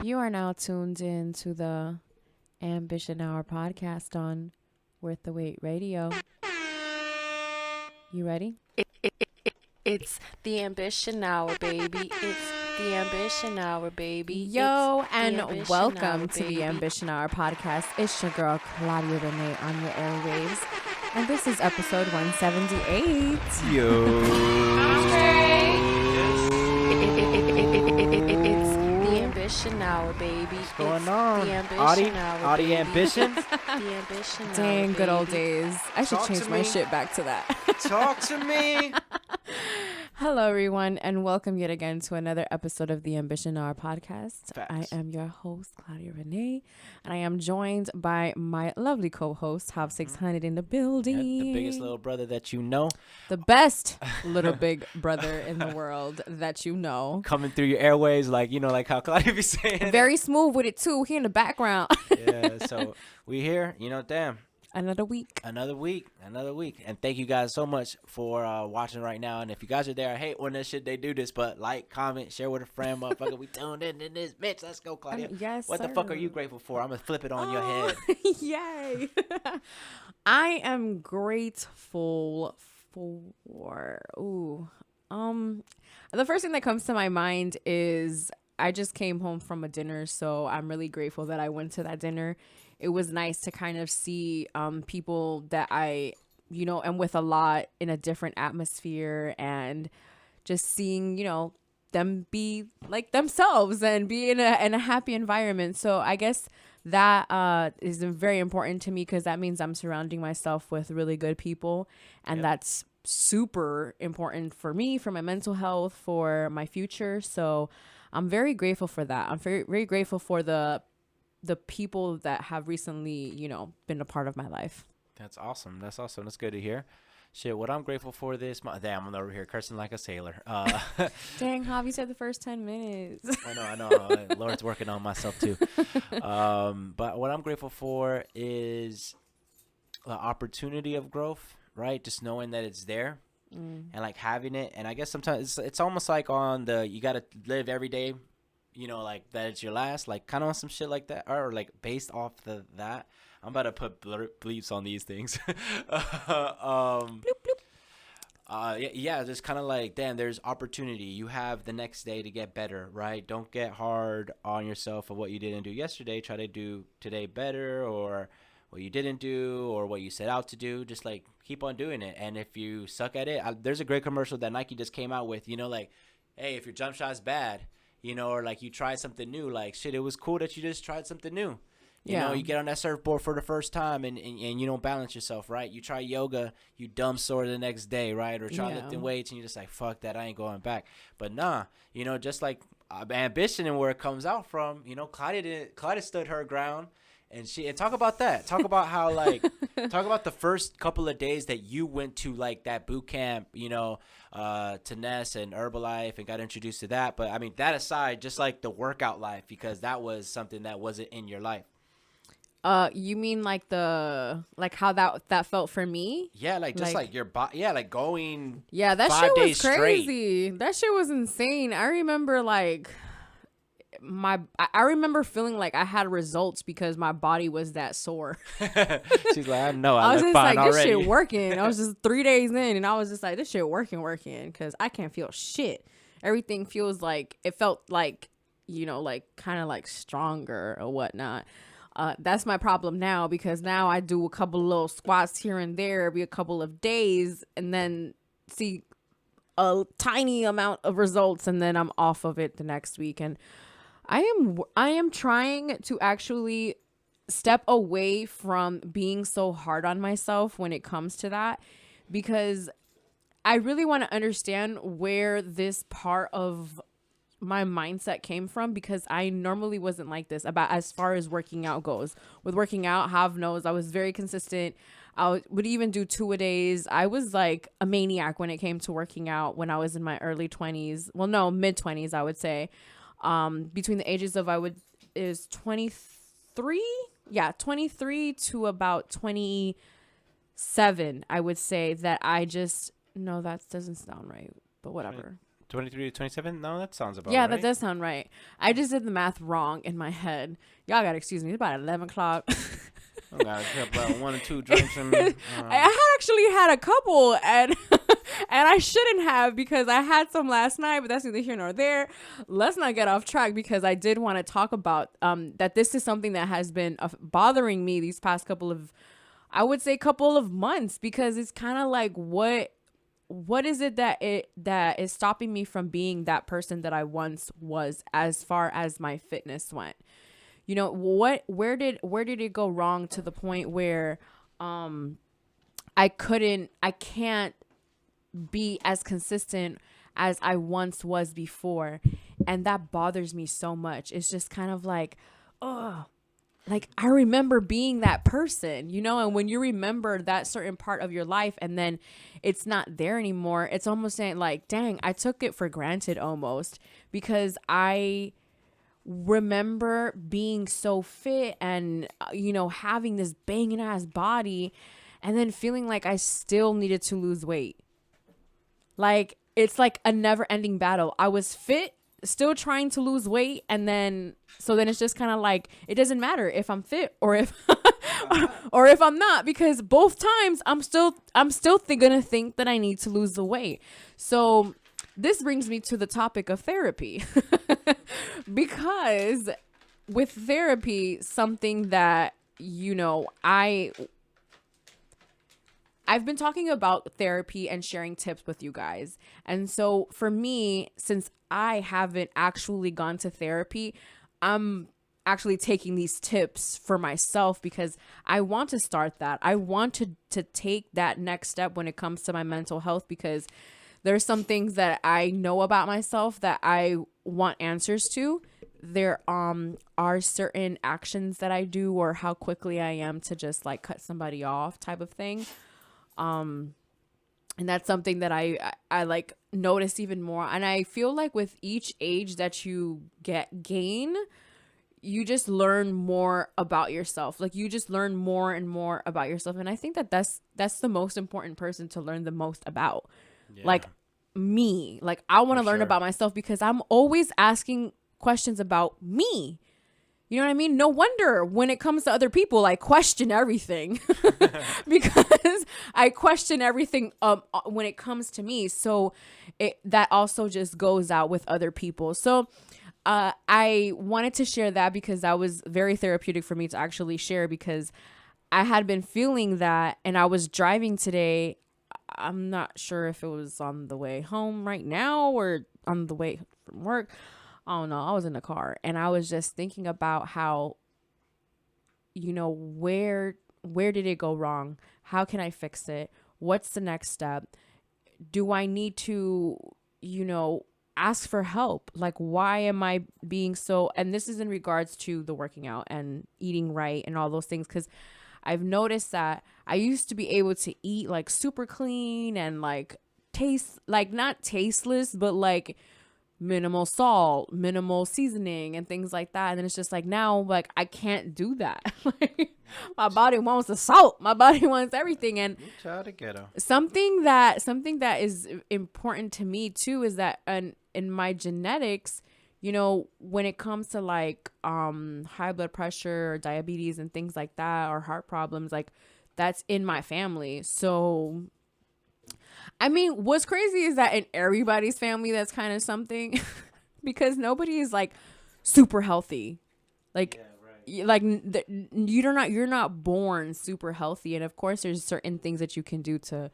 You are now tuned in to the Ambition Hour podcast on Worth the Wait Radio. You ready? It's the Ambition Hour, baby. It's the Ambition Hour, baby. Yo, It's the and Ambition welcome Hour, to the baby. Ambition Hour podcast. It's your girl, Claudia Renee, on your airwaves. And this is episode 178. It's the Ambition Hour, baby. What's going It's on? The Ambition Hour, Audi baby. Ambition? The Ambition Hour, Dang, good old baby. days. I should Talk change to my me. shit back to that. Talk to me. Hello, everyone, and welcome yet again to another episode of the Ambition Hour podcast. Facts. I am your host, Claudia Renee, and I am joined by my lovely co-host, Hop 600 in the building. The biggest little brother that you know. The best little big brother in the world that you know. Coming through your airways like how Claudia be saying. Very smooth with it, too. He in the background. Yeah, so we here, damn. Another week. Another week. And thank you guys so much for watching right now. And if you guys are there, I hate when this shit they do this, but like, comment, share with a friend, motherfucker. We tuned in this bitch. Let's go, Claudia. Yes, What the fuck are you grateful for? I'm gonna flip it on your head. Yay. I am grateful for the first thing that comes to my mind is I just came home from a dinner, so I'm really grateful that I went to that dinner. It was nice to kind of see people that I am with a lot in a different atmosphere, and just seeing, them be like themselves and be in a happy environment. So I guess that is very important to me, because that means I'm surrounding myself with really good people, and that's super important for me, for my mental health, for my future. So I'm very grateful for that. I'm very, very grateful for the people that have recently, been a part of my life. That's awesome. That's good to hear. Shit, what I'm grateful for this month. Damn, I'm over here cursing like a sailor. Dang, Javi said the first 10 minutes. I know. Lord's working on myself too. But what I'm grateful for is the opportunity of growth, right? Just knowing that it's there and like having it. And I guess sometimes it's almost like you got to live every day, like that it's your last, like kind of on some shit like that, or like based off that. I'm about to put bleeps on these things. Bloop, bloop. Yeah, just kind of like, damn, there's opportunity. You have the next day to get better, right? Don't get hard on yourself of what you didn't do yesterday. Try to do today better, or what you didn't do, or what you set out to do. Just like keep on doing it. And if you suck at it, there's a great commercial that Nike just came out with, like, hey, if your jump shot's bad, or like you tried something new, like, shit, it was cool that you just tried something new. You get on that surfboard for the first time and you don't balance yourself, right? You try yoga, you dumb sore the next day, right? Or try lifting weights and you're just like, fuck that, I ain't going back. But nah, just like ambition and where it comes out from, Claudia stood her ground. And talk about that. Talk about how, like, talk about the first couple of days that you went to, like, that boot camp, to Ness and Herbalife and got introduced to that. But, I mean, that aside, just, like, the workout life, because that was something that wasn't in your life. You mean like how that felt for me? Yeah, just like your body. Yeah, like going. Yeah, that 5 shit was days crazy. That shit was insane. I remember like I remember feeling like I had results because my body was that sore. She's like, I know, I was look just fine like, this already. shit working. I was just 3 days in, and I was just like, this shit working, because I can't feel shit. Everything feels like, it felt like, like kind of like stronger or whatnot. That's my problem now, because now I do a couple little squats here and there every a couple of days, and then see a tiny amount of results, and then I'm off of it the next week. And I am trying to actually step away from being so hard on myself when it comes to that, because I really want to understand where this part of my mindset came from, because I normally wasn't like this about as far as working out goes. With working out, Hav knows I was very consistent. I would even do 2-a-days. I was like a maniac when it came to working out when I was in my early 20s. Well, no, mid 20s, I would say. Between the ages of 23 to about 27, I would say that I just, no, that doesn't sound right, but whatever. 23 to 27? No, that sounds about Yeah, right. that does sound right. I just did the math wrong in my head. Y'all gotta excuse me. It's about 11 o'clock. I got about 1 or 2 drinks in me. I had actually had a couple, and and I shouldn't have, because I had some last night, but that's neither here nor there. Let's not get off track, because I did want to talk about that this is something that has been bothering me these past couple of, I would say, couple of months, because it's kind of like, what is it that is stopping me from being that person that I once was, as far as my fitness went? You know, where did it go wrong to the point where I can't be as consistent as I once was before? And that bothers me so much. It's just kind of like, oh, like I remember being that person, you know, and when you remember that certain part of your life and then it's not there anymore, it's almost saying like, dang, I took it for granted almost, because I remember being so fit and, you know, having this banging ass body, and then feeling like I still needed to lose weight. Like, it's like a never ending battle. I was fit, still trying to lose weight, and then it's just kind of like, it doesn't matter if I'm fit or if or if I'm not, because both times I'm still gonna think that I need to lose the weight. So this brings me to the topic of therapy. Because with therapy, something that, you know, I've been talking about therapy and sharing tips with you guys. And so for me, since I haven't actually gone to therapy, I'm actually taking these tips for myself, because I want to start that. I want to take that next step when it comes to my mental health, because there's some things that I know about myself that I want answers to. There are certain actions that I do, or how quickly I am to just like cut somebody off type of thing. And that's something that I like notice even more. And I feel like with each age that you gain, you just learn more about yourself. Like, you just learn more and more about yourself. And I think that that's the most important person to learn the most about. Yeah. Like me, like I want to learn about myself, because I'm always asking questions about me. You know what I mean? No wonder when it comes to other people, I question everything because I question everything when it comes to me. So that also just goes out with other people. So I wanted to share that, because that was very therapeutic for me to actually share, because I had been feeling that, and I was driving today. I'm not sure if it was on the way home right now or on the way from work. I don't know. I was in the car, and I was just thinking about how, you know, where did it go wrong? How can I fix it? What's the next step? Do I need to, you know, ask for help? Like, why am I being so, and this is in regards to the working out and eating right and all those things, because I've noticed that I used to be able to eat like super clean and like taste, like not tasteless, but like minimal salt, minimal seasoning and things like that. And then it's just like, now, like, I can't do that. Like, my body wants the salt. My body wants everything. And something that is important to me too is that in my genetics, you know, when it comes to like high blood pressure or diabetes and things like that, or heart problems, like that's in my family. So I mean, what's crazy is that in everybody's family, that's kind of something, because nobody is like super healthy. Like, yeah, right. Like you're not born super healthy. And of course there's certain things that you can do to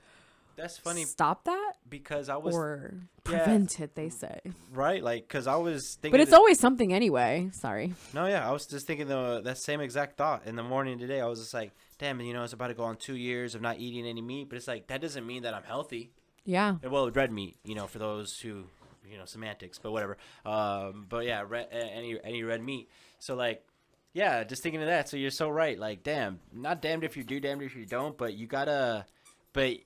That's funny. Stop that? Because I was... Or prevent it, they say. Right? Like, because I was thinking... But it's always something anyway. Sorry. No, yeah. I was just thinking that same exact thought in the morning today. I was just like, damn, you know, it's about to go on 2 years of not eating any meat. But it's like, that doesn't mean that I'm healthy. Yeah. Well, red meat, you know, for those who, you know, semantics, but whatever. But yeah, any red meat. So, like, yeah, just thinking of that. So you're so right. Like, damn, not damned if you do, damned if you don't. But you gotta... But...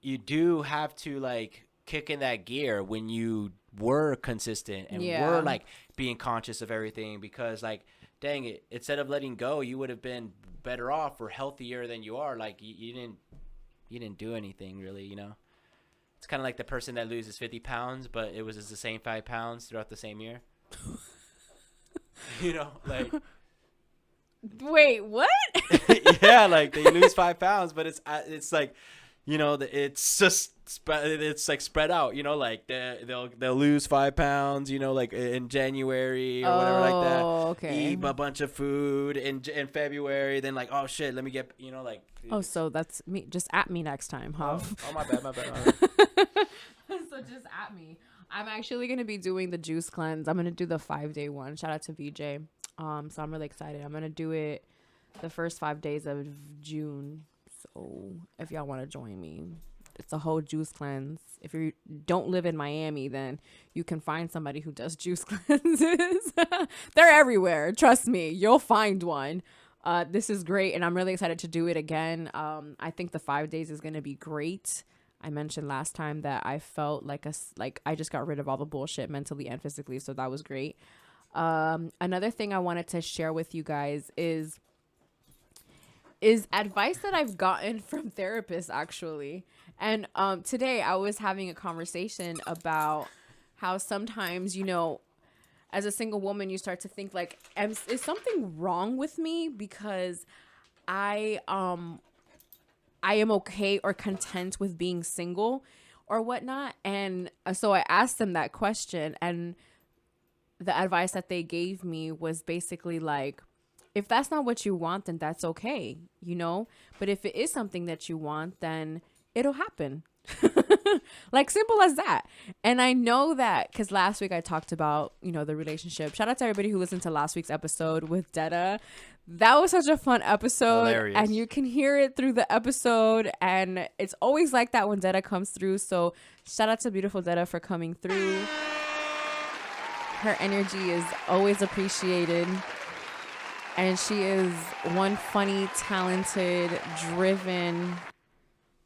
You do have to like kick in that gear when you were consistent and were like being conscious of everything, because like, dang it, instead of letting go, you would have been better off or healthier than you are. Like you didn't do anything really, you know? It's kind of like the person that loses 50 pounds, but it was just the same 5 pounds throughout the same year. You know, like. Wait, what? Yeah, like they lose 5 pounds, but it's like, you know, it's just it's like spread out. You know, like they'll lose 5 pounds. You know, like in January or whatever like that. Okay. Eat a bunch of food in February. Then like, oh shit, let me get, you know, like. Oh, so that's me. Just at me next time, huh? Oh, my bad. So just at me. I'm actually gonna be doing the juice cleanse. I'm gonna do the 5-day one. Shout out to VJ. So I'm really excited. I'm gonna do it the first 5 days of June. So if y'all want to join me, it's a whole juice cleanse. If you don't live in Miami, then you can find somebody who does juice cleanses. They're everywhere. Trust me, you'll find one. This is great, and I'm really excited to do it again. I think the 5 days is gonna be great. I mentioned last time that I felt like I just got rid of all the bullshit mentally and physically, so that was great. Another thing I wanted to share with you guys is advice that I've gotten from therapists, actually. And today I was having a conversation about how sometimes, you know, as a single woman, you start to think like, is something wrong with me because I am okay or content with being single or whatnot. And so I asked them that question, and the advice that they gave me was basically like, if that's not what you want, then that's okay, you know? But if it is something that you want, then it'll happen. Like, simple as that. And I know that because last week I talked about, you know, the relationship. Shout out to everybody who listened to last week's episode with Detta. That was such a fun episode. Hilarious. And you can hear it through the episode. And it's always like that when Detta comes through. So shout out to beautiful Detta for coming through. Her energy is always appreciated. And she is one funny, talented, driven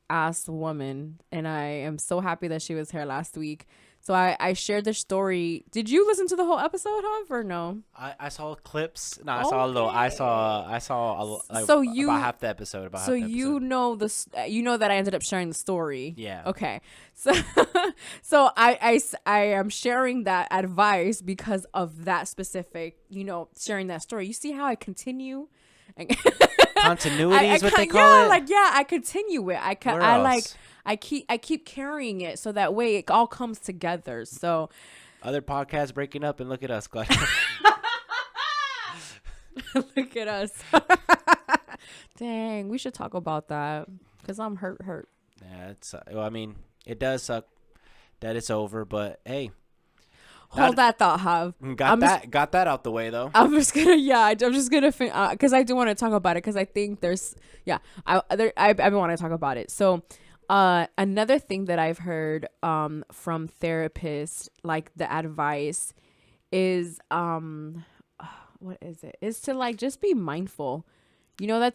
ass woman. And I am so happy that she was here last week. So I shared the story. Did you listen to the whole episode, Huv, or no? I saw clips. No, I saw a little. I saw like so you, about half the episode. So you know you know that I ended up sharing the story. Yeah. Okay. So I am sharing that advice because of that specific, you know, sharing that story. You see how I continue? Continuity is what they call it. I continue it. I keep carrying it so that way it all comes together. So other podcasts breaking up, and look at us, Glad. Look at us. Dang, we should talk about that because I'm hurt. Yeah, well, I mean, it does suck that it's over, but hey. Hold that thought, Hav. Got that out the way, though. I'm just gonna because I do want to talk about it because I think there's I want to talk about it. So another thing that I've heard from therapists, like the advice is what is it? Is to like just be mindful. You know,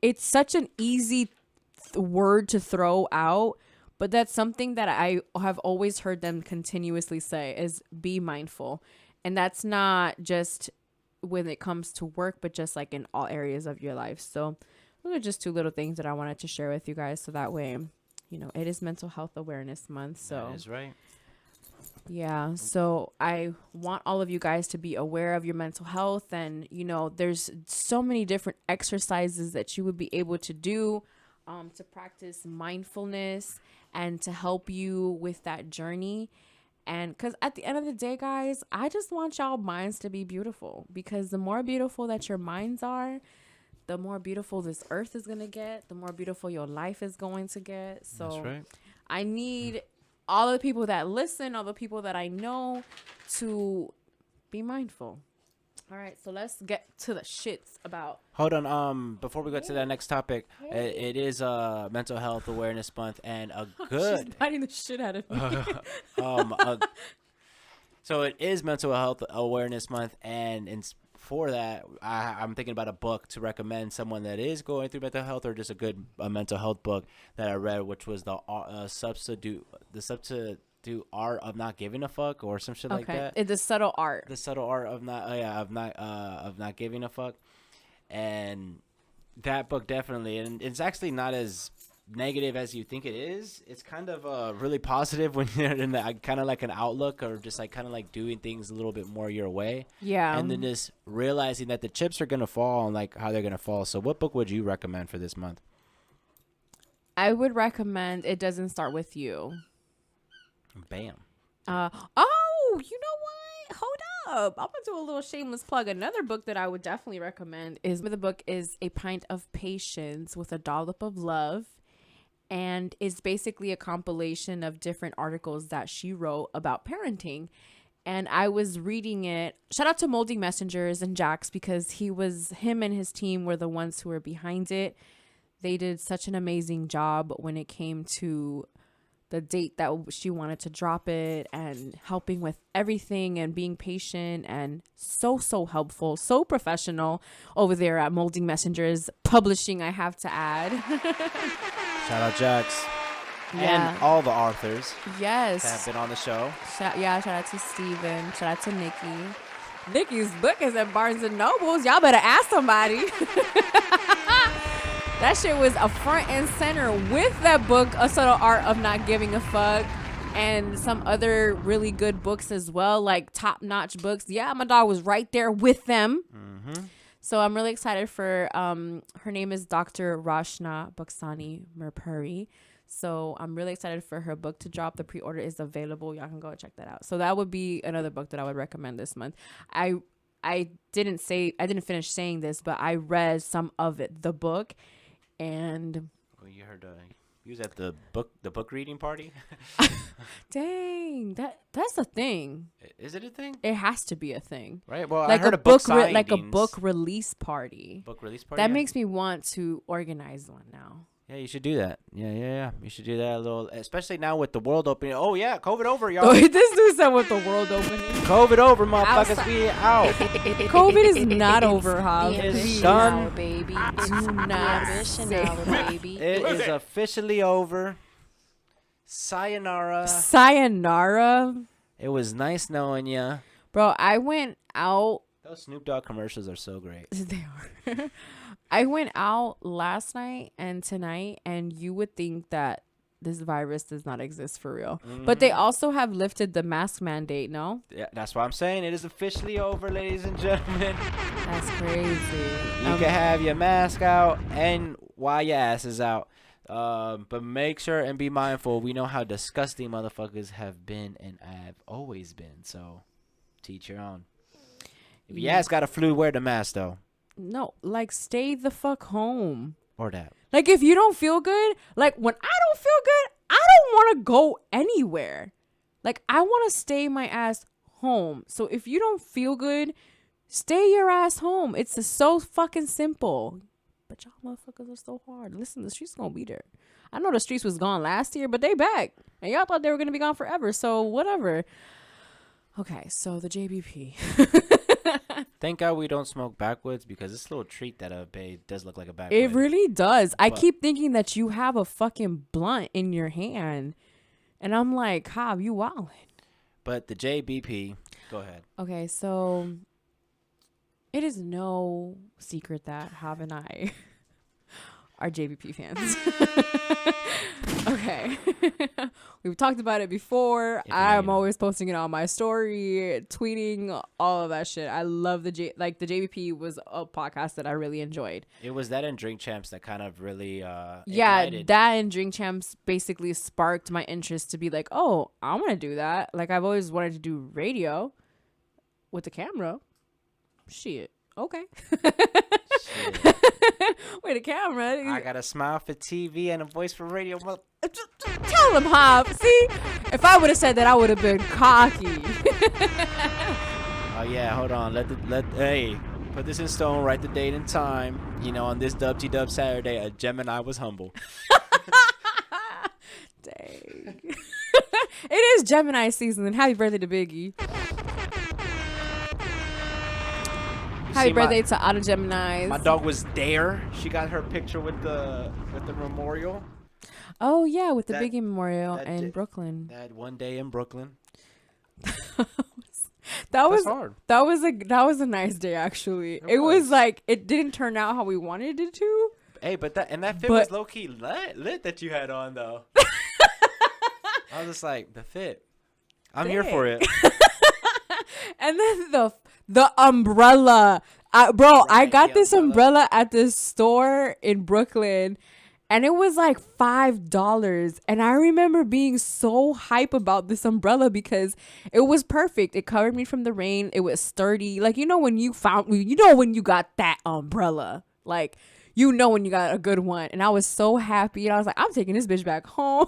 it's such an easy word to throw out. But that's something that I have always heard them continuously say is be mindful. And that's not just when it comes to work, but just like in all areas of your life. So those are just two little things that I wanted to share with you guys. So that way, you know, it is Mental Health Awareness Month. So that is right. Yeah. So I want all of you guys to be aware of your mental health. And, you know, there's so many different exercises that you would be able to do to practice mindfulness and to help you with that journey. And because at the end of the day, guys, I just want y'all minds to be beautiful, because the more beautiful that your minds are, the more beautiful this earth is going to get, the more beautiful your life is going to get. So that's right. I need all of the people that listen, all the people that I know to be mindful. All right, so let's get to the shits about. Hold on, before we go to that next topic, it is Mental Health Awareness Month, and a good. She's biting the shit out of me. So it is Mental Health Awareness Month, and for that, I'm thinking about a book to recommend someone that is going through mental health, or just a mental health book that I read, which was the substitute art of not giving a fuck, or some shit like that. It's the subtle art. The subtle art of not giving a fuck. And that book definitely, and it's actually not as negative as you think it is, it's kind of really positive when you're in that kind of like an outlook or just like kind of like doing things a little bit more your way. Yeah. And then just realizing that the chips are going to fall and like how they're going to fall. So what book would you recommend for this month? I would recommend It Doesn't Start With You. Bam. Oh, you know what? Hold up. I'm going to do a little shameless plug. Another book that I would definitely recommend is the book is A Pint of Patience with a Dollop of Love. And it's basically a compilation of different articles that she wrote about parenting. And I was reading it. Shout out to Molding Messengers and Jax, because him and his team were the ones who were behind it. They did such an amazing job when it came to the date that she wanted to drop it and helping with everything and being patient and so helpful, so professional over there at Molding Messengers Publishing, I have to add. Shout out Jax. Yeah. And all the authors Yes. that have been on the show. Shout out to Steven. Shout out to Nikki. Nikki's book is at Barnes & Nobles. Y'all better ask somebody. That shit was a front and center with that book, A Subtle Art of Not Giving a Fuck, and some other really good books as well, like top-notch books. Yeah, my dog was right there with them. Mm-hmm. So I'm really excited for, her name is Dr. Rashna Buksani Mirpuri. So I'm really excited for her book to drop. The pre-order is available. Y'all can go check that out. So that would be another book that I would recommend this month. I didn't finish saying this, but I read some of it, the book. And you heard you was at the book reading party. Dang, that's a thing. Is it a thing? It has to be a thing, right? Well, like I heard a book like a book release party. Book release party. That makes me want to organize one now. Yeah, you should do that. Yeah. You should do that a little, especially now with the world opening. Oh yeah, COVID over, y'all. This dude said with the world opening. COVID over, motherfuckers. We out. COVID is not over, Hob. It's done, baby. Do not say that. Baby. It is officially over. Sayonara. Sayonara. It was nice knowing ya. Bro, I went out. Those Snoop Dogg commercials are so great. They are. I went out last night and tonight, and you would think that this virus does not exist for real. Mm-hmm. But they also have lifted the mask mandate, no? Yeah, that's what I'm saying. It is officially over, ladies and gentlemen. That's crazy. You can have your mask out and while your ass is out. But make sure and be mindful. We know how disgusting motherfuckers have been and have always been. So, teach your own. If your ass got a flu, wear the mask, though. No, like, stay the fuck home. Or that. Like, if you don't feel good, like, when I don't feel good, I don't want to go anywhere. Like, I want to stay my ass home. So if you don't feel good, stay your ass home. It's so fucking simple. But y'all motherfuckers are so hard. Listen, the streets gonna be there. I know the streets was gone last year, but they back. And y'all thought they were gonna be gone forever. So whatever. Okay, so the JBP. Thank God we don't smoke backwoods, because this little treat that I've made does look like a backwood. It really does. I keep thinking that you have a fucking blunt in your hand. And I'm like, Hob, you wildin'. But the JBP, go ahead. Okay, so it is no secret that Hob and I are JBP fans. Okay. We've talked about it before. I'm always posting it on my story, tweeting, all of that shit. I love the JBP was a podcast that I really enjoyed. It was that and Drink Champs that kind of really ignited. That and Drink Champs basically sparked my interest to be like, oh, I want to do that. Like, I've always wanted to do radio with the camera. Shit. Okay. Shit. With a camera. I got a smile for TV and a voice for radio. Tell him, Hob. See? If I would have said that, I would have been cocky. Oh, yeah. Hold on. Hey, put this in stone. Write the date and time. You know, on this Dub Saturday, a Gemini was humble. Dang. It is Gemini season, and happy birthday to Biggie. Happy birthday to Auto Geminis. My dog was there. She got her picture with the memorial. Oh yeah, with the Biggie memorial in Brooklyn. That one day in Brooklyn. That was hard. That was a nice day actually. It was like it didn't turn out how we wanted it to. Hey, but that fit But- was low key lit that you had on though. I was just like, the fit. I'm here for it. And then the umbrella. Bro, I Right, got the this umbrella. umbrella at this store in Brooklyn. And it was like $5. And I remember being so hype about this umbrella because it was perfect. It covered me from the rain. It was sturdy. Like, when you when you got that umbrella. Like, when you got a good one. And I was so happy. And I was like, I'm taking this bitch back home.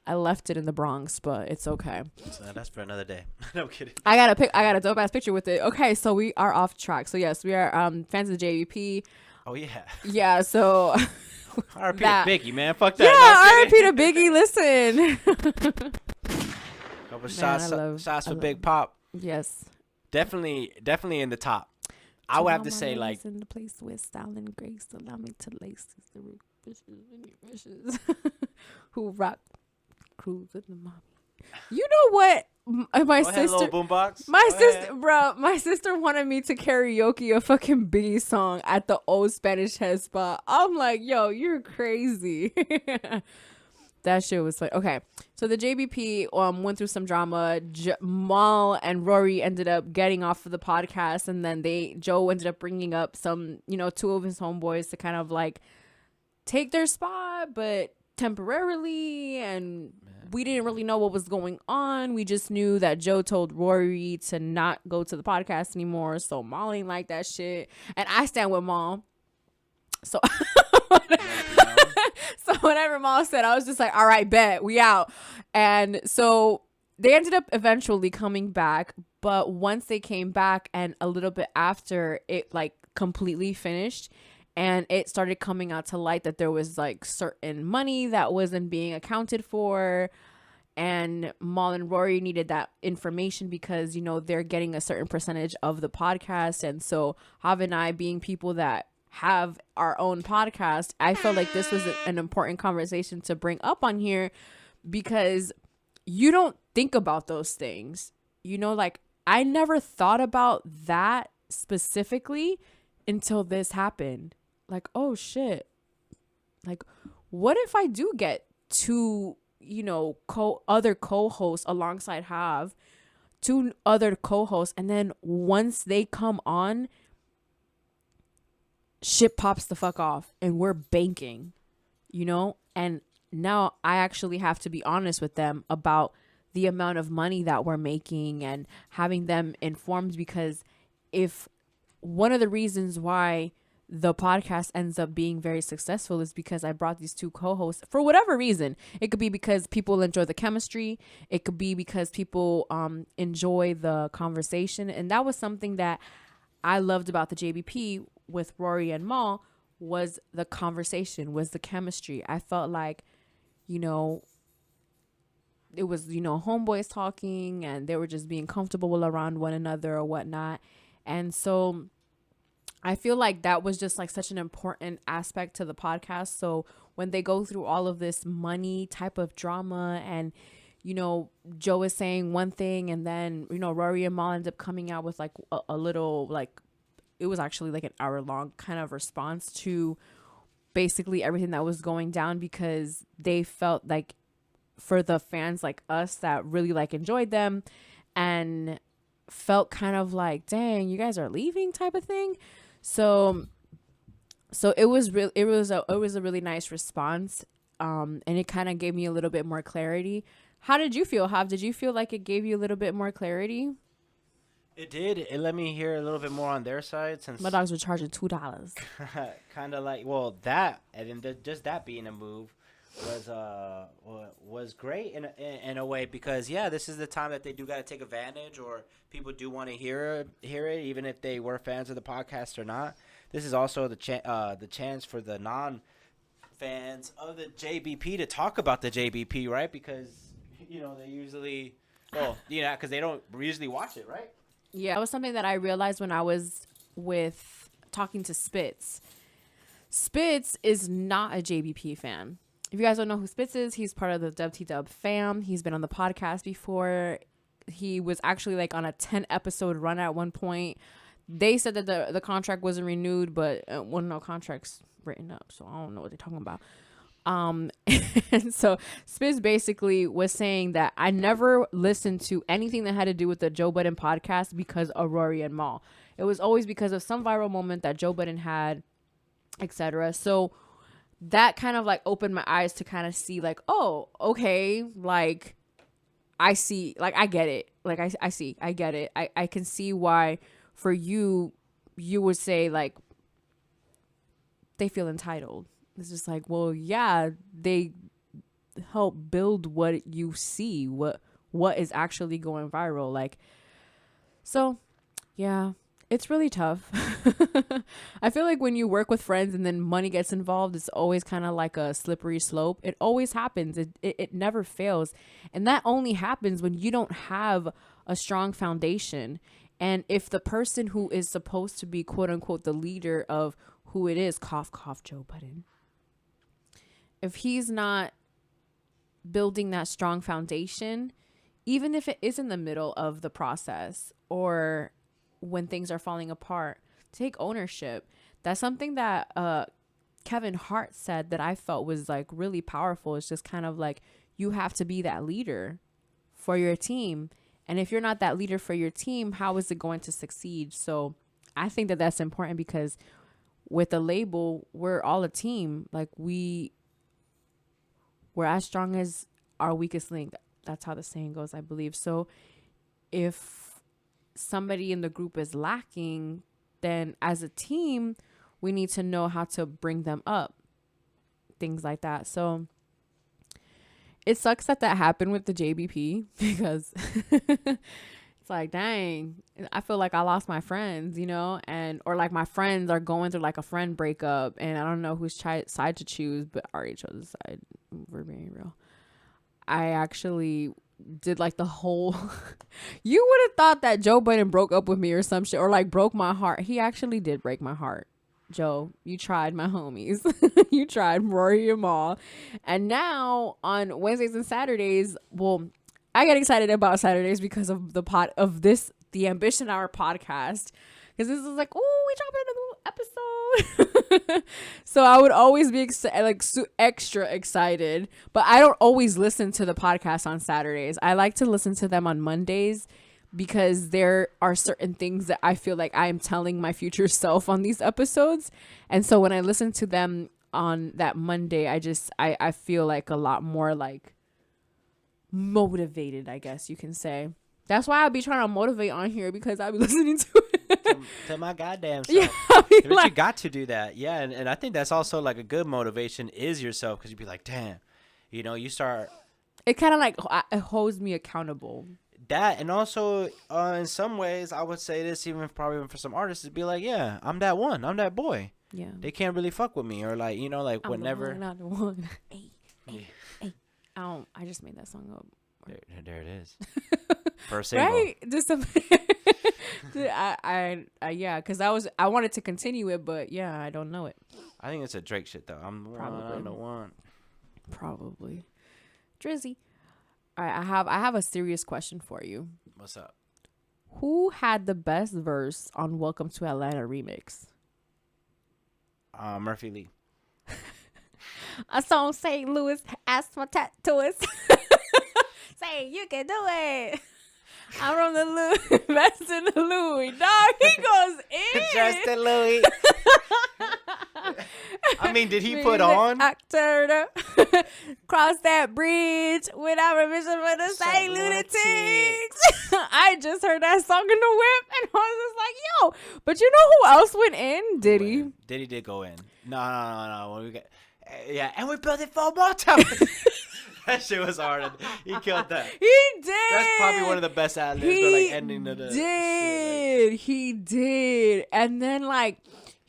I left it in the Bronx, but it's okay. So that's for another day. No, I'm kidding. I got a dope ass picture with it. Okay, so we are off track. So yes, we are fans of the JVP. Oh yeah. Yeah, so R.I.P. to That- Biggie, man. Fuck that. yeah, R.I.P. to Biggie. Listen. Couple Man, shots for I Big love- Pop. Yes. Definitely in the top. I would have to say like in the place with style and grace. Allow me to lace the root fishes and your wishes. Who rock cruise in the mommy. You know what? My go ahead, sister. little boombox. My Go sister, ahead. bro, my sister wanted me to karaoke a fucking Biggie song at the old Spanish head spot. I'm like, yo, you're crazy. That shit was like, okay. So the JBP went through some drama. Mal and Rory ended up getting off of the podcast, and then Joe ended up bringing up some, two of his homeboys to kind of like take their spot, but temporarily, and we didn't really know what was going on. We just knew that Joe told Rory to not go to the podcast anymore. So Mal ain't like that shit, and I stand with Mal. So, so whatever Mal said, I was just like, all right, bet, we out. And so they ended up eventually coming back, but once they came back and a little bit after it like completely finished, and it started coming out to light that there was like certain money that wasn't being accounted for, and Mal and Rory needed that information because, they're getting a certain percentage of the podcast. And so Hav and I, being people that have our own podcast, I felt like this was an important conversation to bring up on here, because you don't think about those things. Like, I never thought about that specifically until this happened. Like, oh shit. Like, what if I do get two, other co-hosts alongside Hav, two other co-hosts, and then once they come on, shit pops the fuck off and we're banking, and now I actually have to be honest with them about the amount of money that we're making and having them informed, because if one of the reasons why the podcast ends up being very successful is because I brought these two co-hosts for whatever reason. It could be because people enjoy the chemistry. It could be because people enjoy the conversation. And that was something that I loved about the JBP with Rory and Mal, was the conversation, was the chemistry. I felt like, it was, homeboys talking, and they were just being comfortable around one another or whatnot. And so I feel like that was just like such an important aspect to the podcast. So when they go through all of this money type of drama, and Joe is saying one thing, and then Rory and Mal end up coming out with like a little, like, it was actually like an hour long kind of response to basically everything that was going down, because they felt like, for the fans like us that really like enjoyed them and felt kind of like, dang, you guys are leaving type of thing. So it was a really nice response, and it kind of gave me a little bit more clarity. How did you feel, Hav? Did you feel like it gave you a little bit more clarity? It did. It let me hear a little bit more on their side, since My dogs were charging $2. kind of like, well, that, and then just that being a move was great in a way, because this is the time that they do got to take advantage, or people do want to hear it, even if they were fans of the podcast or not. This is also the chance for the non-fans of the JBP to talk about the JBP, right? Because they usually, because they don't usually watch it, right? Yeah, that was something that I realized when I was talking to Spitz. Spitz is not a JBP fan. If you guys don't know who Spitz is, he's part of the WTW fam. He's been on the podcast before. He was actually like on a 10 episode run at one point. they said that the contract wasn't renewed, but no contracts written up, so I don't know what they're talking about. And so Spiz basically was saying that I never listened to anything that had to do with the Joe Budden podcast because of Rory and Mal. It was always because of some viral moment that Joe Budden had, etc. So that kind of like opened my eyes to kind of see like, oh, okay, like I see, like I get it, like I get it. I can see why for you would say like they feel entitled. It's just like, well, yeah, they help build what you see, what is actually going viral. Like, so yeah, it's really tough. I feel like when you work with friends and then money gets involved, it's always kind of like a slippery slope. It always happens. It never fails. And that only happens when you don't have a strong foundation. And if the person who is supposed to be quote unquote the leader of who it is, cough, cough, Joe Budden, if he's not building that strong foundation, even if it is in the middle of the process or when things are falling apart, take ownership. That's something that Kevin Hart said that I felt was like really powerful. It's just kind of like you have to be that leader for your team. And if you're not that leader for your team, how is it going to succeed? So I think that that's important because with the label, we're all a team. Like we're as strong as our weakest link. That's how the saying goes, I believe. So if somebody in the group is lacking, then as a team, we need to know how to bring them up. Things like that. So it sucks that happened with the JBP because it's like, dang, I feel like I lost my friends, you know, or like my friends are going through like a friend breakup and I don't know whose side to choose, but I already chose the side. We're being real. I actually did like the whole you would have thought that Joe Budden broke up with me or some shit or like broke my heart. He actually did break my heart. Joe, you tried my homies. You tried Rory and Mal. And now on Wednesdays and Saturdays, well, I get excited about Saturdays because of the Ambition Hour podcast. Because this is like, oh, we dropped another episode. So I would always be extra excited. But I don't always listen to the podcast on Saturdays. I like to listen to them on Mondays because there are certain things that I feel like I am telling my future self on these episodes. And so when I listen to them on that Monday, I feel like a lot more like motivated, I guess you can say. That's why I be trying to motivate on here because I be listening to it. to my goddamn self. Yeah, But you got to do that. Yeah, and I think that's also like a good motivation is yourself because you'd be like, damn, you know, you start. It kind of like it holds me accountable. That and also in some ways I would say this even probably for some artists to be like, yeah, I'm that one, I'm that boy. Yeah, they can't really fuck with me or like, you know, like I'm whenever. not the one. Hey. I just made that song up. There it is. First single. Right? Just yeah, because I wanted to continue it, but yeah, I don't know it. I think it's a Drake shit though. I'm the one. Probably. Drizzy. All right, I have a serious question for you. What's up? Who had the best verse on Welcome to Atlanta remix? Murphy Lee. A song St. Louis, ask my tattooist. Say you can do it. I'm from the Louis, best in the Louis. Dog, he goes in. Just the Louis. I mean, did he put on? Actor, cross that bridge without permission for the St. Lunatics. I just heard that song in the whip, and I was just like, yo. But you know who else went in? Diddy. Diddy did go in. No. When we got, yeah, and we built it for more time. That shit was hard. He killed that. He did. That's probably one of the best ad-libs. Or like ending of the did. Like. He did. And then like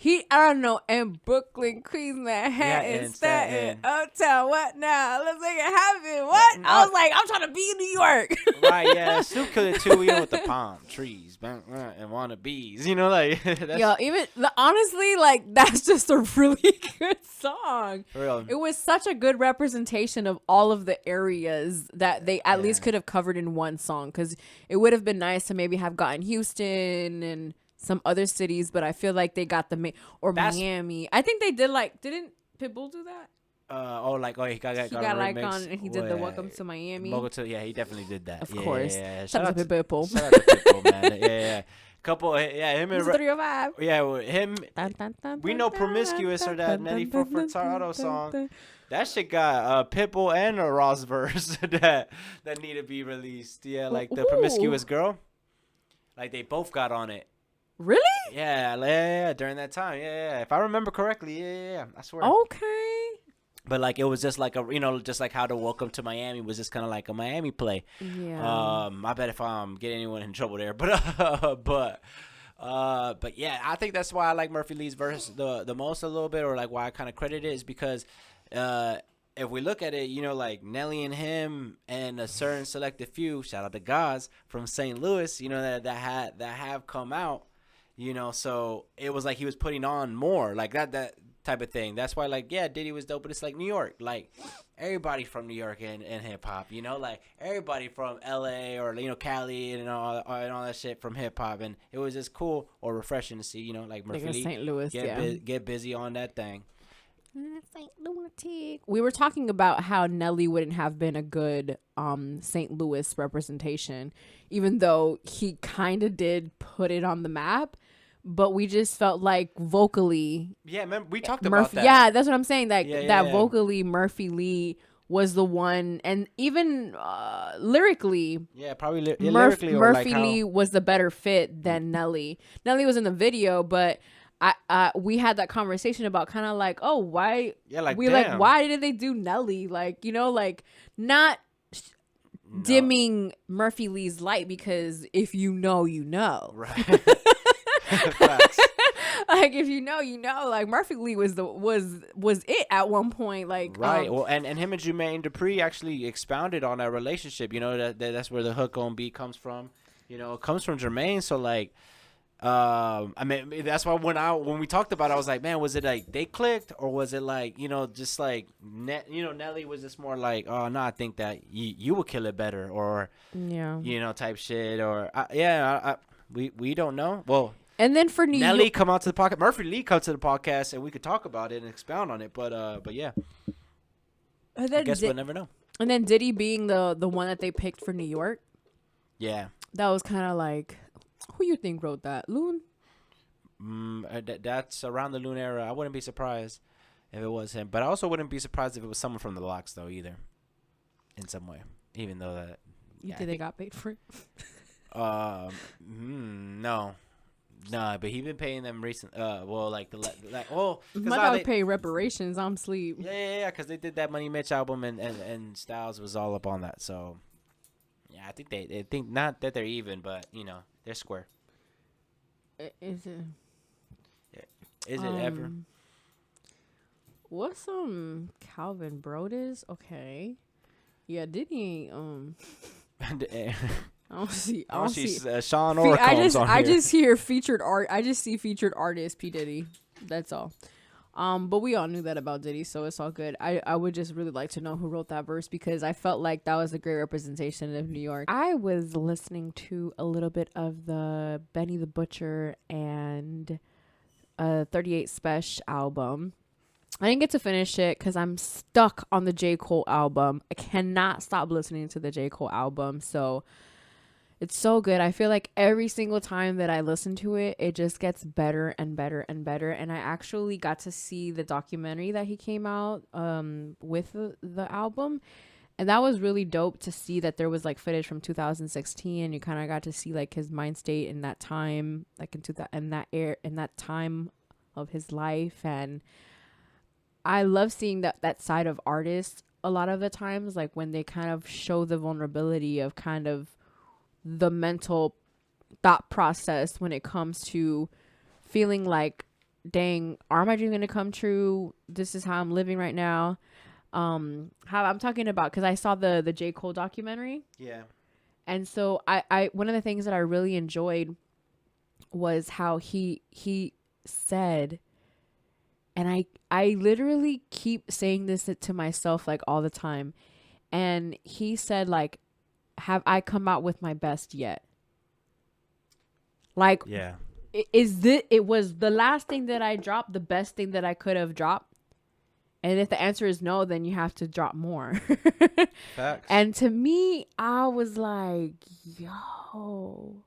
I don't know, in Brooklyn, Queens, Manhattan, Staten, Uptown, what now? Let's make it happen. What? I was like, I'm trying to be in New York. Right, yeah. Snoop could have too, you know, with the palm trees and wanna bees. You know, like that's, yo, even honestly, like that's just a really good song. For real. It was such a good representation of all of the areas that they at least could have covered in one song. Because it would have been nice to maybe have gotten Houston and some other cities, but I feel like they got the Miami. I think they did didn't Pitbull do that? He got He got like on and he did the Welcome to Miami. He definitely did that. Of course. Yeah. Shout out to Pitbull. Shout out to Pitbull, man. Yeah. Him and 305. Yeah, him. We know Promiscuous or that Nelly Furtado song. That shit got Pitbull and a Ross verse that need to be released. Yeah, like the Promiscuous Girl. Like they both got on it. Really? Yeah, during that time. Yeah. If I remember correctly, yeah. I swear. Okay. But like it was just like just like how the Welcome to Miami was just kind of like a Miami play. Yeah. I bet if I'm getting anyone in trouble there, but yeah, I think that's why I like Murphy Lee's verse the most a little bit, or like why I kind of credit it is because if we look at it, like Nelly and him and a certain selected few, shout out to Gaz from St. Louis, that have come out, so it was like he was putting on more like that type of thing. That's why, like, yeah, Diddy was dope, but it's like New York, like everybody from New York and hip hop, like everybody from LA or Cali and all that shit from hip hop, and it was just cool or refreshing to see, like Murphy Lee St. Louis, get busy on that thing. St. Lunatic. We were talking about how Nelly wouldn't have been a good St. Louis representation, even though he kind of did put it on the map. But we just felt like vocally, remember we talked about that. Yeah, that's what I'm saying. Vocally, Murphy Lee was the one, and even lyrically, probably lyrically, Murphy Lee was the better fit than Nelly. Nelly was in the video, but we had that conversation about kind of like, oh, why? Yeah, why did they do Nelly? Like, not dimming Murphy Lee's light, because if you know, right. Like if you know, like Murphy Lee was it at one point, like right. Well, and him and Jermaine Dupri actually expounded on that relationship. That's where the hook on beat comes from. It comes from Jermaine. So like, I mean that's why when we talked about it, I was like, man, was it like they clicked, or was it like just like Nelly was just more like, oh no, I think that you would kill it better, or type shit, or we don't know. Well. And then for Nelly come out to the podcast, Murphy Lee come to the podcast, and we could talk about it and expound on it. But yeah, I guess we'll never know. And then Diddy being the one that they picked for New York. Yeah, that was kind of like, who you think wrote that, Loon? That's around the Loon era. I wouldn't be surprised if it was him, but I also wouldn't be surprised if it was someone from the Locks though either, in some way. Even though that you think they got paid for it? No. Nah, but he been paying them recent. Might not pay reparations. I'm sleep. Yeah, because they did that Money Mitch album, and Styles was all up on that. So, yeah, I think they think not that they're even, but they're square. Is it? Yeah. Is it ever? What's Calvin Brodus? Okay, yeah, Diddy. I don't see Sean or I just hear featured art. I just see featured artist P Diddy. That's all. But we all knew that about Diddy, so it's all good. I would just really like to know who wrote that verse, because I felt like that was a great representation of New York. I was listening to a little bit of the Benny the Butcher and 38 Special album. I didn't get to finish it because I'm stuck on the J. Cole album. I cannot stop listening to the J. Cole album, so it's so good. I feel like every single time that I listen to it, it just gets better and better and better. And I actually got to see the documentary that he came out with the album. And that was really dope to see that there was like footage from 2016. And you kind of got to see like his mind state in that time, like in that time of his life. And I love seeing that side of artists a lot of the times, like when they kind of show the vulnerability of kind of the mental thought process when it comes to feeling like, dang, are my dreams going to come true? This is how I'm living right now. How I'm talking about, because I saw the J. Cole documentary. Yeah. And so I one of the things that I really enjoyed was how he said, and I literally keep saying this to myself like all the time. And he said, like, have I come out with my best yet? Like, yeah. it was the last thing that I dropped the best thing that I could have dropped? And if the answer is no, then you have to drop more. Facts. And to me, I was like, yo.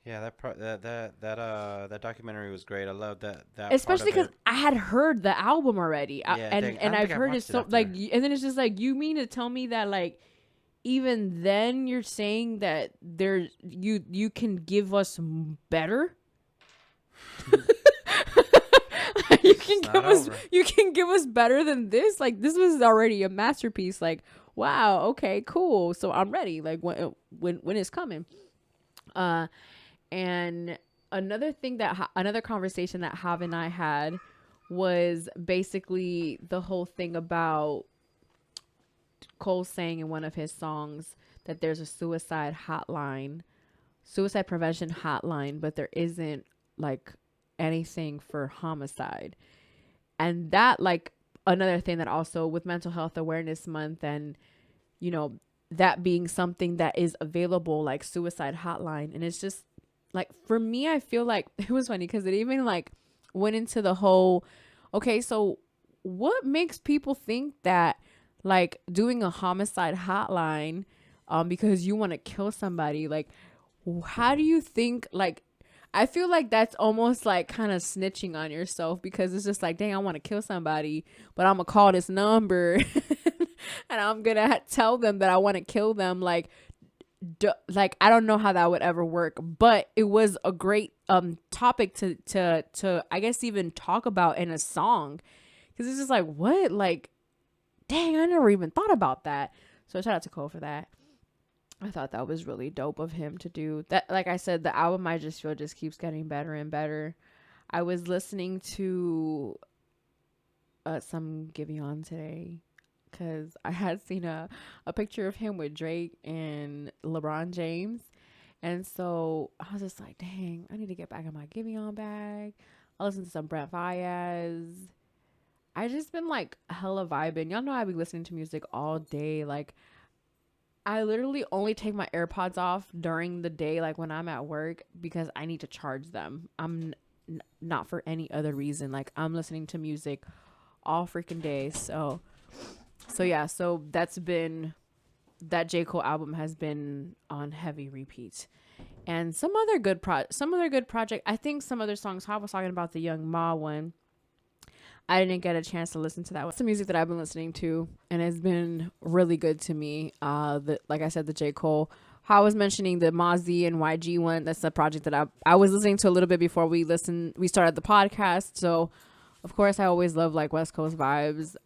Yeah, that documentary was great. I love that Especially part of because I had heard the album already. Yeah, And I've heard it so like, and then it's just like, you mean to tell me that like, even then you're saying that you can give us better? You can give us better than this. Like, this was already a masterpiece. Like, wow, okay, cool. So I'm ready. Like, when it's coming. And another conversation that Hav and I had was basically the whole thing about Cole saying in one of his songs that there's a suicide prevention hotline, but there isn't like anything for homicide. And that, like, another thing that also with Mental Health Awareness Month, and you know, that being something that is available, like suicide hotline. And it's just like, for me, I feel like it was funny because it even like went into the whole, okay, so what makes people think that like doing a homicide hotline because you want to kill somebody, like, how do you think, like, I feel like that's almost like kind of snitching on yourself, because it's just like, dang, I want to kill somebody, but I'm gonna call this number and I'm gonna tell them that I want to kill them. Like, I don't know how that would ever work, but it was a great topic to I guess even talk about in a song, because it's just like, what, like, dang, I never even thought about that. So shout out to Cole for that. I thought that was really dope of him to do that. Like I said, the album, I just feel, just keeps getting better and better. I was listening to some Giveon today because I had seen a picture of him with Drake and LeBron James. And so I was just like, dang, I need to get back in my Giveon bag. I listened to some Brent Faiyaz. I just been like hella vibing. Y'all know I be listening to music all day. Like, I literally only take my AirPods off during the day, like when I'm at work, because I need to charge them. I'm not for any other reason. Like, I'm listening to music all freaking day. So yeah. So that J. Cole album has been on heavy repeat. And some other good project. I think some other songs. I was talking about the Young Ma one. I didn't get a chance to listen to that one. It's the music that I've been listening to, and it's been really good to me. Like I said, the J. Cole. How I was mentioning the Mozzie and YG one. That's a project that I was listening to a little bit before we started the podcast. So, of course, I always love like West Coast vibes.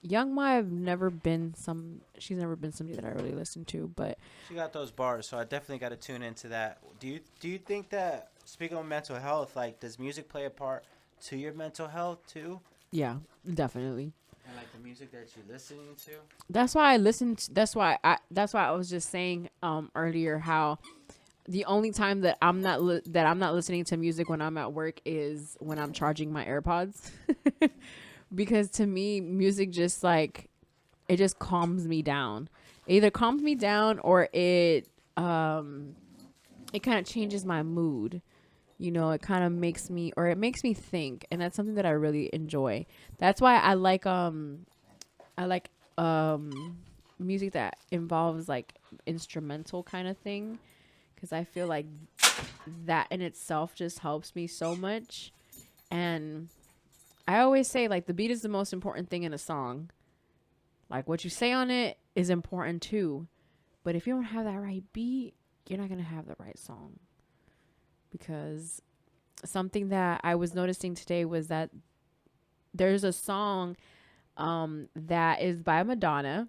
Young Ma, she's never been somebody that I really listen to, but she got those bars, so I definitely got to tune into that. Do you think that, speaking of mental health, like, does music play a part to your mental health too? Yeah, definitely. And like the music that you're listening to. That's why I listened. That's why I was just saying earlier how the only time that I'm not listening to music when I'm at work is when I'm charging my AirPods, because to me, music just like, it just calms me down. It either calms me down or it kind of changes my mood. You know, it kind of makes me think, and that's something that I really enjoy. That's why I like music that involves like instrumental kind of thing, because I feel like that in itself just helps me so much. And I always say, like, the beat is the most important thing in a song. Like, what you say on it is important too, but if you don't have that right beat, you're not gonna have the right song. Because something that I was noticing today was that there's a song that is by Madonna,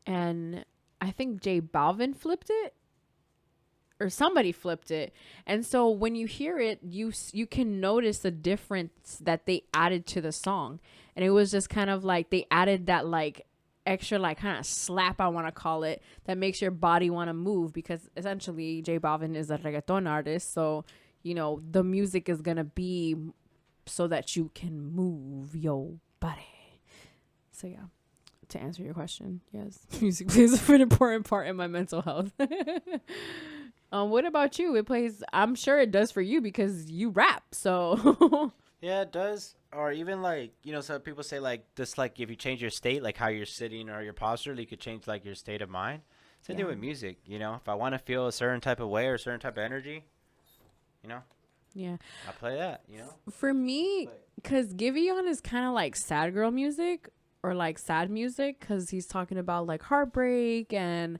and I think J Balvin flipped it, or somebody flipped it. And so when you hear it, you can notice the difference that they added to the song. And it was just kind of like they added that like extra like kind of slap, I want to call it, that makes your body want to move, because essentially J Balvin is a reggaeton artist, so you know the music is gonna be so that you can move your body. So yeah, to answer your question, yes, music plays an important part in my mental health. What about you? It plays. I'm sure it does for you because you rap. So Yeah, it does. Or even like, some people say like this, like if you change your state, like how you're sitting or your posture, you could change like your state of mind. Same thing yeah, with music. If I want to feel a certain type of way or a certain type of energy, you know, yeah. I play that. For me, But because Giveon is kind of like sad girl music or like sad music because he's talking about like heartbreak and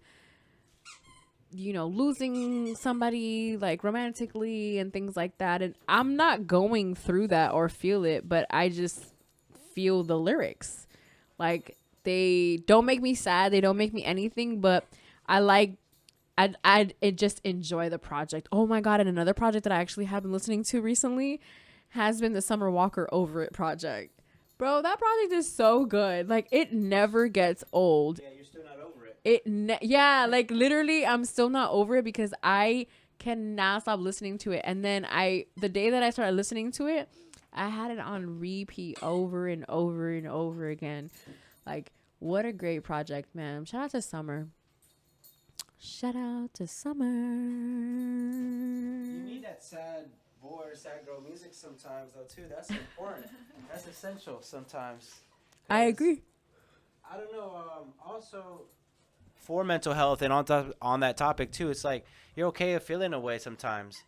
losing somebody like romantically and things like that. And I'm not going through that or feel it, but I just feel the lyrics. Like they don't make me sad, they don't make me anything, but I like I just enjoy the project. Oh my god, and another project that I actually have been listening to recently has been the Summer Walker Over It project. Bro, that project is so good. Like it never gets old. yeah, you're still not over it. Yeah, like literally I'm still not over it because I cannot stop listening to it. And then the day that I started listening to it, I had it on repeat over and over and over again. Like what a great project, man. Shout out to Summer. Shout out to Summer. You need that sad boy or sad girl music sometimes, though, too. That's important. That's essential sometimes. I agree. I don't know. Also, for mental health and on that topic too, it's like you're okay with feeling a way sometimes.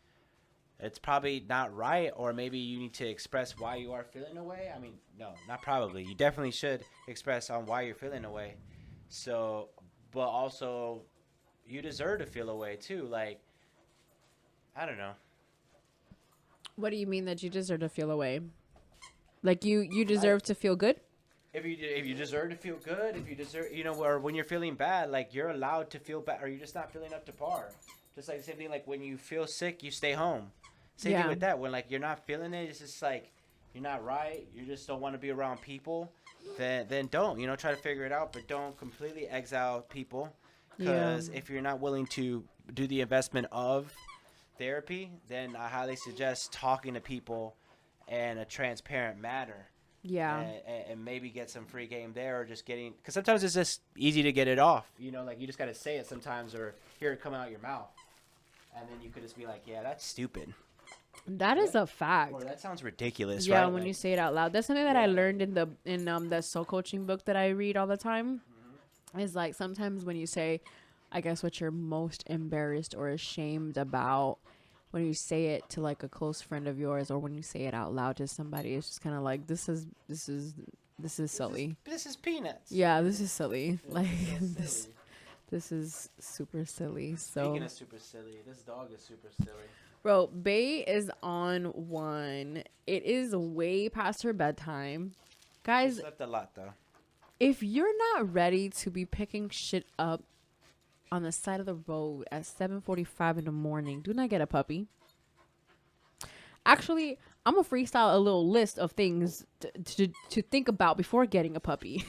It's probably not right, or maybe you need to express why you are feeling a way. I mean, no, not probably. You definitely should express on why you're feeling a way. So, but also, you deserve to feel a way too. Like, I don't know. What do you mean that you deserve to feel away? Like you deserve to feel good? If you deserve to feel good, if you deserve, or when you're feeling bad, like you're allowed to feel bad, or you're just not feeling up to par. Just like the same thing, like when you feel sick, you stay home. Same thing with that. When like you're not feeling it, it's just like you're not right. You just don't want to be around people. Then don't. Try to figure it out, but don't completely exile people. Because if you're not willing to do the investment of therapy, then I highly suggest talking to people in a transparent manner. Yeah. And maybe get some free game there, or just getting, because sometimes it's just easy to get it off. Like you just got to say it sometimes, or hear it come out your mouth, and then you could just be like, yeah, that's stupid. That is a fact. Or that sounds ridiculous, Yeah, right? when Like, you say it out loud. That's something that I learned in the soul coaching book that I read all the time. Is like sometimes when you say, I guess what you're most embarrassed or ashamed about, when you say it to like a close friend of yours, or when you say it out loud to somebody, it's just kind of like this is silly. This is peanuts. Yeah, this is silly. Like This this is super silly. So Speaking of super silly, this dog is super silly. bro, Bay is on one. It is way past her bedtime. She Guys, slept a lot though. if you're not ready to be picking shit up on the side of the road at 7:45 in the morning, do not get a puppy. Actually, I'm gonna freestyle a little list of things to think about before getting a puppy.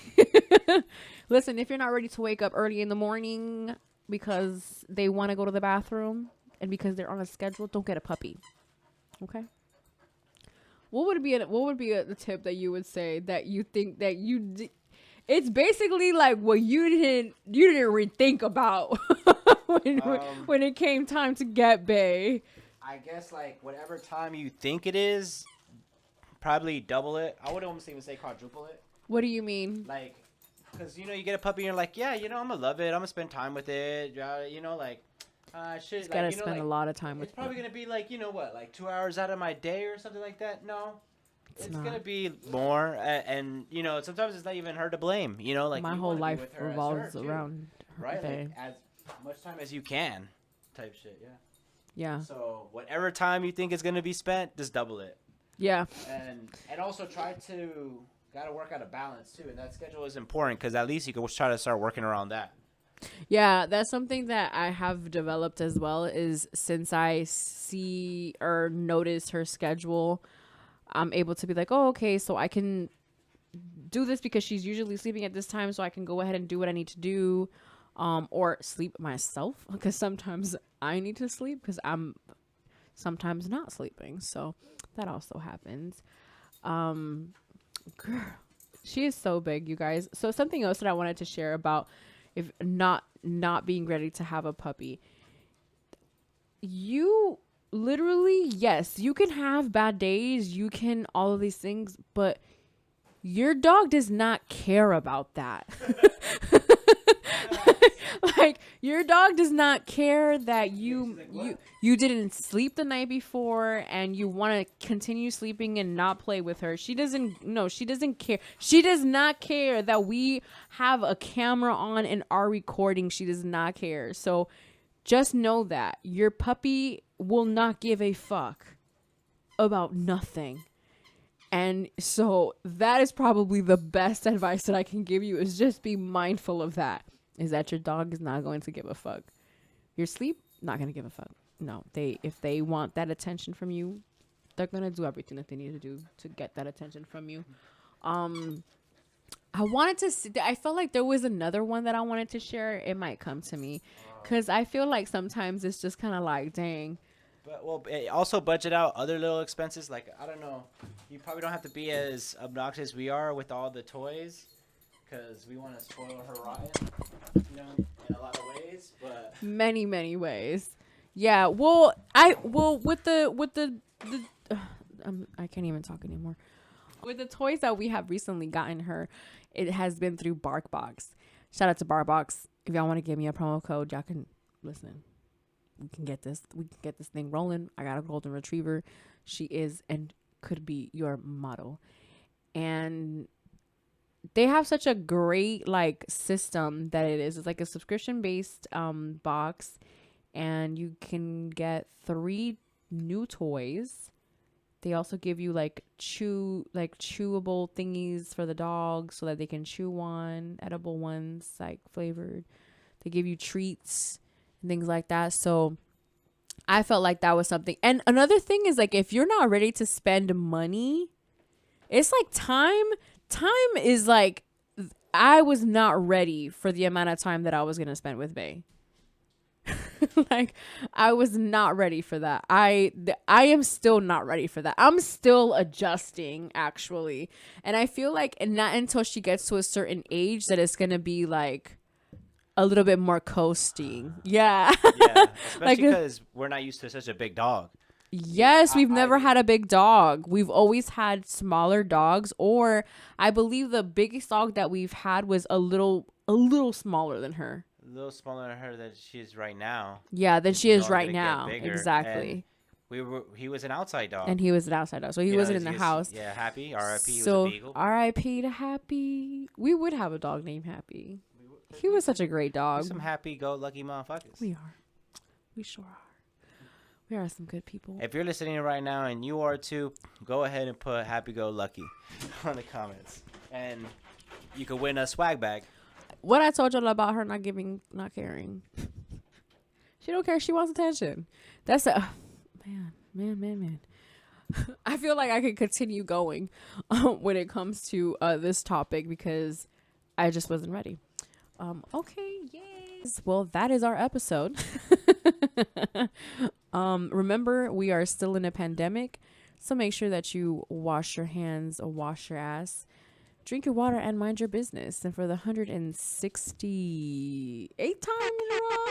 Listen, if you're not ready to wake up early in the morning because they want to go to the bathroom and because they're on a schedule, don't get a puppy. Okay? What would be the tip that you would say that you think that it's basically like what you didn't really think about when it came time to get Bay. I guess like whatever time you think it is, probably double it. I would almost even say quadruple it. What do you mean? Like, because you get a puppy and you're like, yeah, I'm gonna love it. I'm gonna spend time with it. Shit. It's gotta spend a lot of time with It's probably gonna be like, like 2 hours out of my day or something like that. No, it's gonna be more. And sometimes it's not even her to blame. Like my you whole wanna be life with her as revolves her, too, around right? Bay. Like as much time as you can, type shit. Yeah. Yeah. So whatever time you think is gonna be spent, just double it. Yeah. And also gotta work out a balance too, and that schedule is important because at least you can try to start working around that. Yeah, that's something that I have developed as well, is since I see or notice her schedule, I'm able to be like, oh, okay, so I can do this because she's usually sleeping at this time, so I can go ahead and do what I need to do, or sleep myself because sometimes I need to sleep because I'm sometimes not sleeping. So that also happens. Girl, she is so big, you guys. So something else that I wanted to share about if not being ready to have a puppy. you literally, yes, you can have bad days, you can all of these things, but your dog does not care about that. Like your dog does not care that you didn't sleep the night before and you want to continue sleeping and not play with her. She doesn't care. She does not care that we have a camera on and are recording. She does not care. So just know that your puppy will not give a fuck about nothing. And so that is probably the best advice that I can give you, is just be mindful of that. Is that your dog is not going to give a fuck. Your sleep, not going to give a fuck. No, if they want that attention from you, they're going to do everything that they need to do to get that attention from you. I felt like there was another one that I wanted to share. It might come to me because I feel like sometimes it's just kind of like, dang. But also budget out other little expenses. Like, I don't know, you probably don't have to be as obnoxious as we are with all the toys, because we want to spoil her rotten, in a lot of ways. But many ways. Yeah. Well, with the I can't even talk anymore. With the toys that we have recently gotten her, it has been through BarkBox. Shout out to BarkBox. If y'all want to give me a promo code, y'all can listen. We can get this thing rolling. I got a golden retriever. She is and could be your model. And they have such a great like system that it is. It's like a subscription based box, and you can get 3 new toys. They also give you like chewable thingies for the dog so that they can chew on, edible ones, like flavored. They give you treats and things like that. So I felt like that was something. And another thing is, like, if you're not ready to spend money, it's like time is like, I was not ready for the amount of time that I was going to spend with Bae. Like, I was not ready for that. I am still not ready for that. I'm still adjusting, actually. And I feel like not until she gets to a certain age that it's going to be like a little bit more coasting. Yeah. Yeah, especially because we're not used to such a big dog. Yes, we've never had a big dog. We've always had smaller dogs, or I believe the biggest dog that we've had was a little smaller than her. A little smaller than her than she is right now. Yeah, than she is right now. Exactly. And he was an outside dog. And he was an outside dog, so he wasn't in the house. Yeah, Happy. R.I.P. So, he was a beagle. R.I.P. to Happy. We would have a dog named Happy. He was such a great dog. We're some happy-go-lucky motherfuckers. We are. We sure are. We are some good people. If you're listening right now and you are too, go ahead and put happy-go-lucky on the comments. And you could win a swag bag. What I told y'all about her not caring. She don't care. She wants attention. That's man. I feel like I could continue going when it comes to this topic because I just wasn't ready. Okay, yes. Well, that is our episode. Remember, we are still in a pandemic, so make sure that you wash your hands or wash your ass, drink your water, and mind your business. And for the 168th time in a row,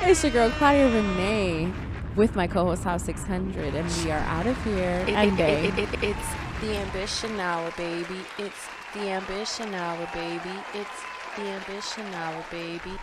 it's your girl Claudia Renee with my co-host House 600, and we are out of here. It's the ambition hour, baby. It's the ambition hour, baby. It's the ambition hour, baby.